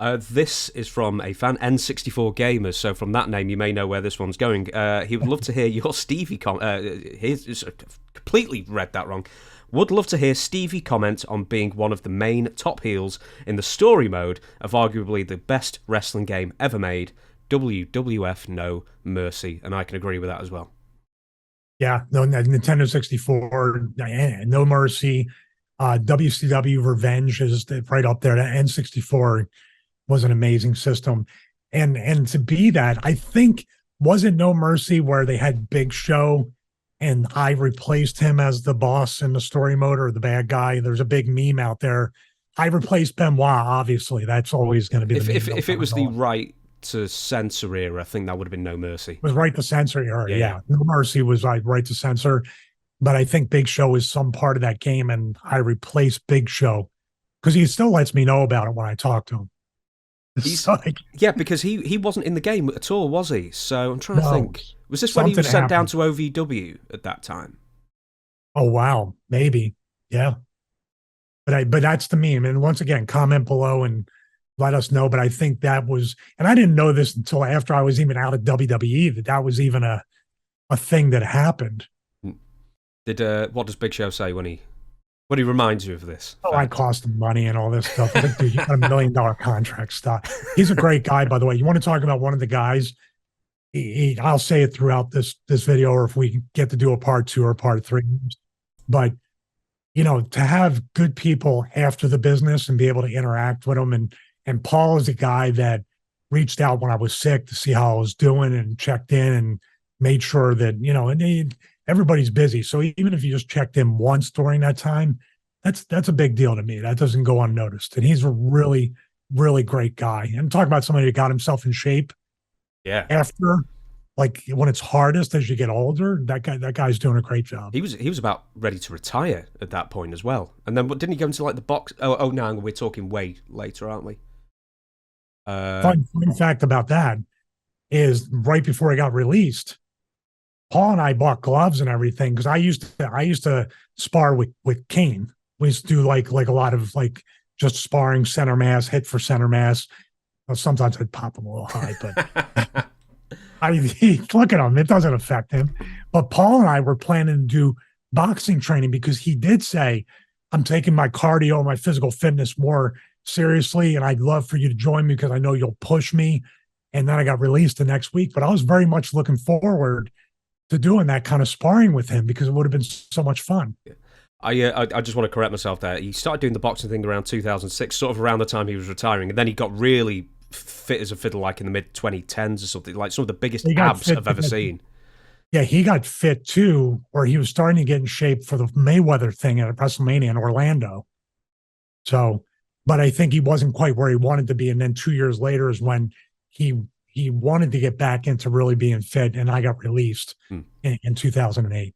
This is from a fan, N64 Gamers. So from that name, you may know where this one's going. He would love to hear your Stevie completely read that wrong. Would love to hear Stevie comment on being one of the main top heels in the story mode of arguably the best wrestling game ever made, WWF No Mercy. And I can agree with that as well. Yeah, no, Nintendo 64, No Mercy, WCW Revenge is right up there. The N64 was an amazing system. And to be that, I think, wasn't No Mercy where they had Big Show and I replaced him as the boss in the story mode or the bad guy? There's a big meme out there. I replaced Benoit, obviously. That's always going to be the meme. If it was the right to censor era, I think that would have been No Mercy. It was right to censor era, yeah. No Mercy was right to censor. But I think Big Show is some part of that game, and I replaced Big Show because he still lets me know about it when I talk to him. Yeah, because he wasn't in the game at all, was he? So I'm trying to think. Was this when he was sent down to OVW at that time? Oh, wow. Maybe. Yeah. But that's the meme. And once again, comment below and let us know. But I think that was, and I didn't know this until after I was even out of WWE, that was even a thing that happened. What does Big Show say when he reminds you of this? Oh, I cost him money and all this stuff. I think, dude, you got $1 million contract stuff. He's a great guy, by the way. You want to talk about one of the guys? I'll say it throughout this video, or if we get to do a part 2 or part 3. But to have good people after the business and be able to interact with them, and Paul is a guy that reached out when I was sick to see how I was doing and checked in and made sure that and everybody's busy. So even if you just checked in once during that time, that's a big deal to me. That doesn't go unnoticed. And he's a really, really great guy. And talk about somebody that got himself in shape. Yeah. After, like, when it's hardest as you get older, that guy's doing a great job. He was about ready to retire at that point as well. And then didn't he go into like the box? Oh no, we're talking way later, aren't we? Fun fact about that is right before he got released, Paul and I bought gloves and everything because I used to spar with Kane. We used to do like a lot of like just sparring center mass, hit for center mass. Well, sometimes I'd pop him a little high, but look at him. It doesn't affect him. But Paul and I were planning to do boxing training because he did say, I'm taking my cardio, my physical fitness more seriously, and I'd love for you to join me because I know you'll push me. And then I got released the next week. But I was very much looking forward to doing that kind of sparring with him because it would have been so much fun. I just want to correct myself there. He started doing the boxing thing around 2006, sort of around the time he was retiring, and then he got really fit as a fiddle like in the mid-2010s or something, like some of the biggest abs I've ever seen. Yeah, he got fit too, or he was starting to get in shape for the Mayweather thing at WrestleMania in Orlando. So, but I think he wasn't quite where he wanted to be. And then 2 years later is when he wanted to get back into really being fit, and I got released in 2008.